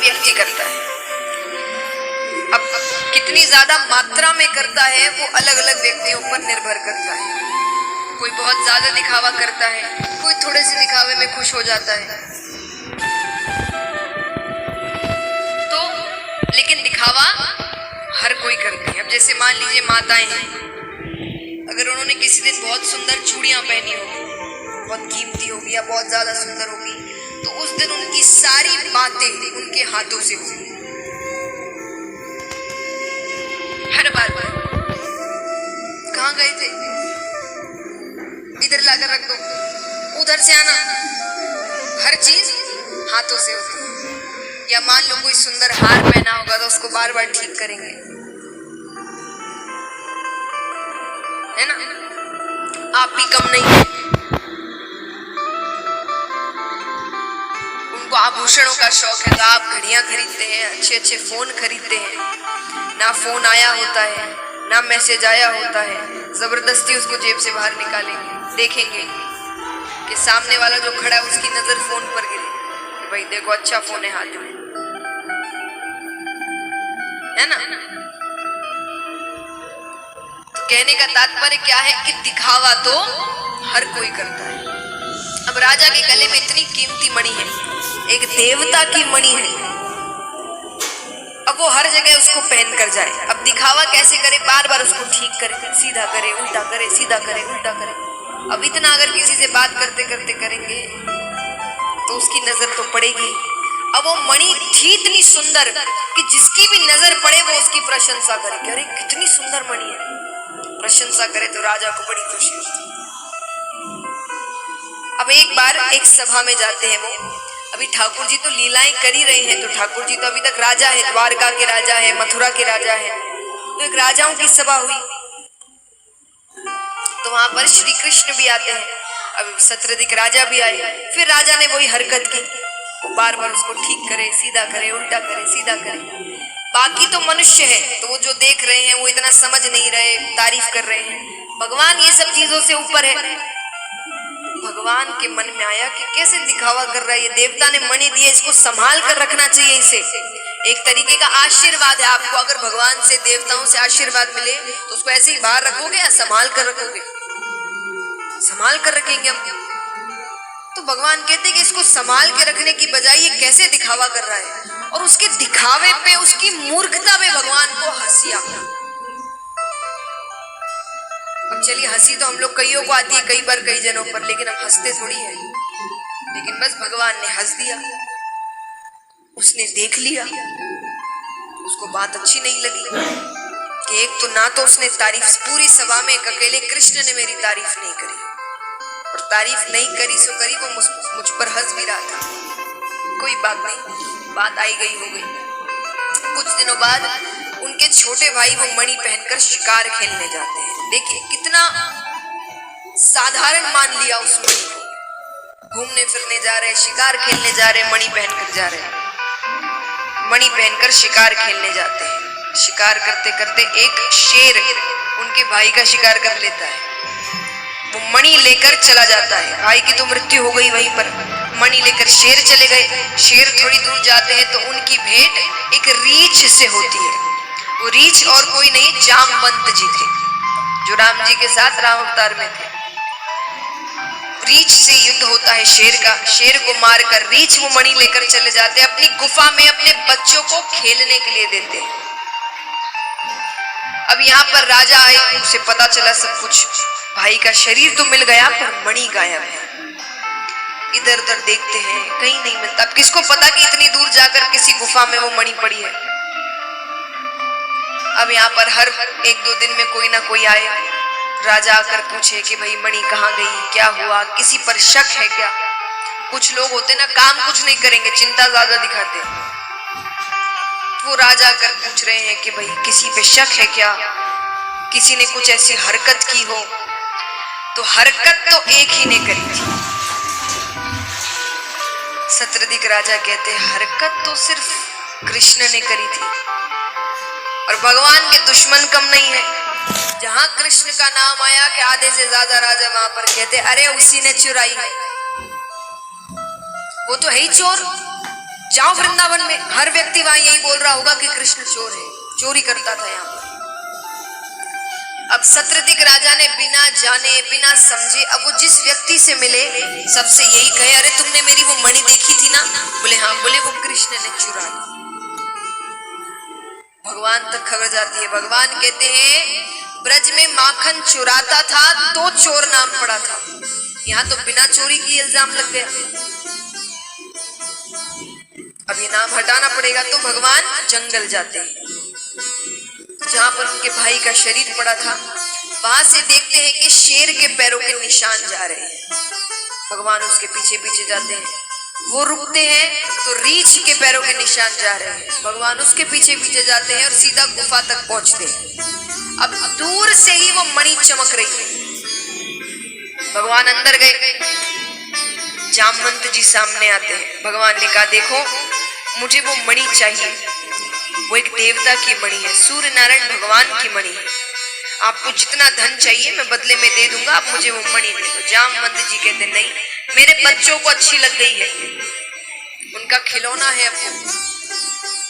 व्यक्ति करता है। अब कितनी ज्यादा मात्रा में करता है वो अलग अलग व्यक्तियों पर निर्भर करता है। कोई बहुत ज्यादा दिखावा करता है, कोई थोड़े से दिखावे में खुश हो जाता है। तो लेकिन दिखावा हर कोई करती है। अब जैसे मान लीजिए माताएं हैं, अगर उन्होंने किसी दिन बहुत सुंदर चूड़ियां पहनी होगी, बहुत कीमती होगी या बहुत ज्यादा सुंदर होगी, तो उस दिन उनकी सारी बातें उनके हाथों से होगी। हर बार कहाँ गए थे, इधर लाकर रख दो, उधर से आना, हर चीज हाथों से होती। या मान लो कोई सुंदर हार पहना होगा तो उसको बार बार ठीक करेंगे, है ना। आप भी कम नहीं है, उनको आभूषणों का शौक है तो आप घड़ियां खरीदते हैं, अच्छे अच्छे फोन खरीदते हैं। ना फोन आया होता है, ना मैसेज आया होता है, जबरदस्ती उसको जेब से बाहर निकालेंगे, देखेंगे कि सामने वाला जो खड़ा है उसकी नजर फोन पर गिरे कि भाई देखो अच्छा फोन है हाथ में, है ना। तो कहने का तात्पर्य क्या है कि दिखावा तो हर कोई करता है। अब राजा के गले में इतनी कीमती मणि है, एक देवता की मणि है, अब वो हर जगह उसको पहन कर जाए। अब दिखावा कैसे करे, बार बार उसको ठीक करे, सीधा करे उल्टा करे, सीधा करे उल्टा करे। अब इतना अगर किसी से बात करते करते करेंगे तो उसकी नजर तो पड़ेगी। अब वो मणि थी इतनी सुंदर कि जिसकी भी नजर पड़े वो उसकी प्रशंसा करे, अरे कितनी सुंदर मणि है, प्रशंसा करे तो राजा को बड़ी खुशी होती। अब एक बार एक सभा में जाते हैं वो, अभी ठाकुर जी तो लीलाएं कर ही रहे हैं, तो ठाकुर जी तो अभी तक राजा है, द्वारका के राजा है, मथुरा के राजा है। तो एक राजाओं की सभा हुई, तो वहां पर श्री कृष्ण भी आते हैं। अब सत्रधिक राजा भी आए, फिर राजा ने वही हरकत की, वो बार बार उसको ठीक करे, सीधा करे, उल्टा करे, सीधा करे। बाकी तो मनुष्य है, तो वो जो देख रहे हैं वो इतना समझ नहीं रहे, तारीफ कर रहे हैं। भगवान ये सब चीजों से ऊपर है। भगवान के मन में आया कि कैसे दिखावा कर रहा है ये, देवता ने मणि दिए, इसको संभाल कर रखना चाहिए। इसे एक तरीके का आशीर्वाद है आपको, अगर भगवान से देवताओं से आशीर्वाद मिले तो उसको ऐसे ही बाहर रखोगे या संभाल कर रखोगे? संभाल कर रखेंगे हम। तो भगवान कहते हैं कि इसको संभाल के रखने की बजाय ये कैसे दिखावा कर रहा है, और उसके दिखावे पे, उसकी मूर्खता पे भगवान को हंसी आ। अब चलिए हंसी तो हम लोग कईयों को आती है, कई बार कई जनों पर, लेकिन हम हंसते थोड़ी है। लेकिन बस भगवान ने हंस दिया, उसने देख लिया, उसको बात अच्छी नहीं लगी कि एक तो ना तो उसने तारीफ, पूरी सभा में एक अकेले कृष्ण ने मेरी तारीफ नहीं करी, और तारीफ नहीं करी सो करी, वो मुझ पर हंस भी रहा था। कोई बात नहीं, बात आई गई हो गई। कुछ दिनों बाद उनके छोटे भाई वो मणि पहनकर शिकार खेलने जाते हैं। देखिए कितना साधारण मान लिया उस मणि को, घूमने फिरने जा रहे, शिकार खेलने जा रहे, मणि पहनकर जा रहे, मणि पहनकर शिकार खेलने जाते हैं। शिकार करते करते एक शेर उनके भाई का शिकार कर लेता है, वो मणि लेकर चला जाता है। भाई की तो मृत्यु हो गई वहीं पर, मणि लेकर शेर चले गए। शेर थोड़ी दूर जाते हैं तो उनकी भेंट एक रीछ से होती है। वो रीछ और कोई नहीं, जामवंत जी थे, जो राम जी के साथ राम अवतार में थे। रीछ से युद्ध होता है शेर का, शेर को मारकर रीछ वो मणि लेकर चले जाते हैं, अपनी गुफा में अपने बच्चों को खेलने के लिए देते हैं। अब यहाँ पर राजा आए, उसे पता चला सब कुछ, भाई का शरीर तो मिल गया पर मणि गायब है। इधर उधर देखते हैं, कहीं नहीं मिलता। अब किसको पता कि इतनी दूर जाकर किसी गुफा में वो मणि पड़ी है। अब यहाँ पर हर 1-2 दिन में कोई ना कोई आए, राजा आकर पूछे कि भाई मणि कहाँ गई, क्या हुआ, किसी पर शक है क्या। कुछ लोग होते ना, काम कुछ नहीं करेंगे, चिंता ज्यादा दिखाते हैं। वो राजा आकर पूछ रहे हैं कि भाई किसी पे शक है क्या, किसी ने कुछ ऐसी हरकत की हो। तो हरकत तो एक ही ने करी थी। सत्रधिक राजा कहते हरकत तो सिर्फ कृष्ण ने करी थी, और भगवान के दुश्मन कम नहीं है। जहां कृष्ण का नाम आया कि आधे से ज्यादा राजा वहां पर कहते अरे उसी ने चुराई है, वो तो है ही चोर, जाओ वृंदावन में, हर व्यक्ति वहां यही बोल रहा होगा कि कृष्ण चोर है, चोरी करता था यहाँ पर। अब सत्रदिक राजा ने बिना जाने बिना समझे, अब वो जिस व्यक्ति से मिले सबसे यही कहे, अरे तुमने मेरी वो मणि देखी थी ना? बोले हाँ। बोले वो कृष्ण ने चुरा ली। भगवान तक खबर जाती है। भगवान कहते हैं ब्रज में माखन चुराता था तो चोर नाम पड़ा था, यहाँ तो बिना चोरी की इल्जाम लग गया। अब ये नाम हटाना पड़ेगा। तो भगवान जंगल जाते हैं, जहां पर उनके भाई का शरीर पड़ा था, वहां से देखते हैं कि शेर के पैरों के निशान जा रहे हैं। भगवान उसके पीछे पीछे जाते हैं, वो रुकते हैं तो रीछ के पैरों के निशान जा रहे हैं। भगवान उसके पीछे पीछे जाते हैं और सीधा गुफा तक पहुंचते हैं। अब दूर से ही वो मणि चमक रही है। भगवान अंदर गए, जामवंत जी सामने आते हैं। भगवान ने कहा देखो मुझे वो मणि चाहिए, वो एक देवता की मणि है, सूर्य नारायण भगवान की मणि है। आपको जितना धन चाहिए मैं बदले में दे दूंगा, आप मुझे वो मणि दे दो। जामवंत जी कहते नहीं, मेरे बच्चों को अच्छी लग गई है, उनका खिलौना है,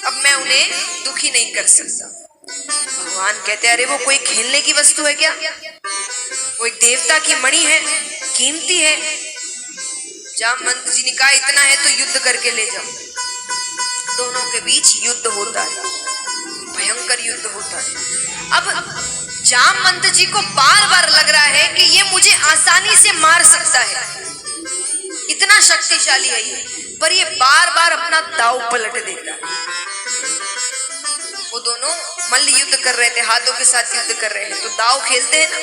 अब मैं उन्हें दुखी नहीं कर सकता। भगवान कहते अरे वो कोई खेलने की वस्तु है क्या? वो एक देवता की मणि है, कीमती है। जामवंत जी ने कहा इतना है तो युद्ध करके ले जाओ। दोनों के बीच युद्ध होता है, भयंकर युद्ध होता है। अब जामवंत जी को बार बार लग रहा है कि ये मुझे आसानी से मार सकता है, इतना शक्तिशाली है ये, पर ये बार बार अपना दांव पलट देता है। वो दोनों मल्ल युद्ध कर रहे थे, हाथों के साथ युद्ध कर रहे हैं, तो दांव खेलते हैं ना,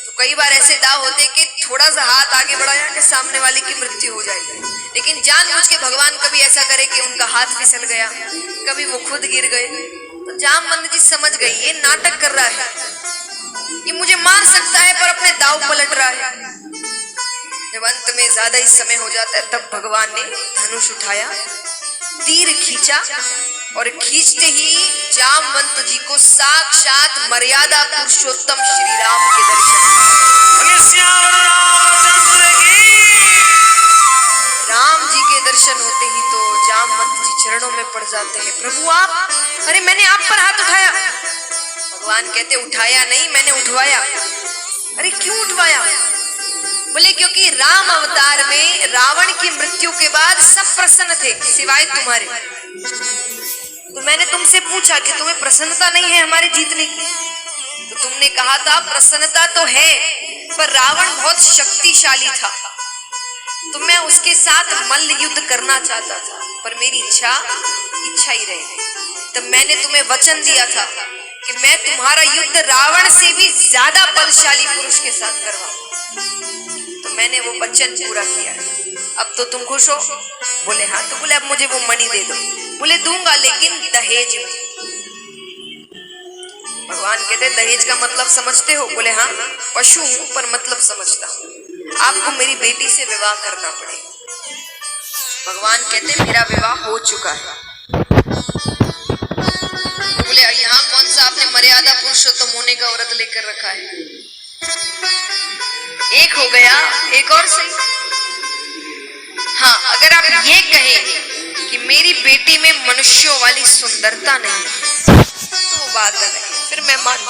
तो कई बार ऐसे दांव होते हैं कि थोड़ा सा हाथ आगे बढ़ाया कि सामने वाले की मृत्यु हो जाएगी। लेकिन जानबूझ के भगवान कभी ऐसा करे कि उनका हाथ फिसल गया, कभी वो खुद गिर गए। तो जामवंत जी समझ गई ये नाटक कर रहा है, ये मुझे मार सकता है पर अपने दांव पलट रहा है। जब अंत में ज्यादा ही समय हो जाता है तब भगवान ने धनुष उठाया, तीर खींचा और खींचते ही जामवंत जी को साक्षात मर्यादा पुरुषोत्तम श्री राम के दर्शन, राम जी के दर्शन होते ही तो जामवंत जी चरणों में पड़ जाते हैं। प्रभु आप, अरे मैंने आप पर हाथ उठाया। भगवान कहते उठाया नहीं, मैंने उठवाया। अरे क्यों उठवाया? बोले क्योंकि राम अवतार में रावण की मृत्यु के बाद सब प्रसन्न थे सिवाय तुम्हारे। तो मैंने तुमसे पूछा कि तुम्हें प्रसन्नता नहीं है हमारे जीतने की, तो तुमने कहा था प्रसन्नता तो है पर रावण बहुत शक्तिशाली था, तो मैं उसके साथ मल्ल युद्ध करना चाहता था, पर मेरी इच्छा ही रही। तब मैंने तुम्हें वचन दिया था कि मैं तुम्हारा युद्ध रावण से भी ज्यादा बलशाली पुरुष के साथ करवाऊं, तो मैंने वो वचन पूरा किया है। अब तो तुम खुश हो? बोले हाँ। तो बोले अब मुझे वो मणि दे दो। बोले दूंगा लेकिन दहेज में। भगवान कहते दहेज का मतलब समझते हो? बोले हाँ, पशु हूं पर मतलब समझता हूं, आपको मेरी बेटी से विवाह करना पड़ेगा। भगवान कहते मेरा विवाह हो चुका है। तो बोले यहाँ कौन सा आपने मर्यादा पुरुषोत्तम होने का व्रत लेकर रखा है? एक हो गया, एक और सही। हाँ, अगर आप ये कहें कि मेरी बेटी में मनुष्यों वाली सुंदरता नहीं है तो वो बात अलग है, फिर मैं मान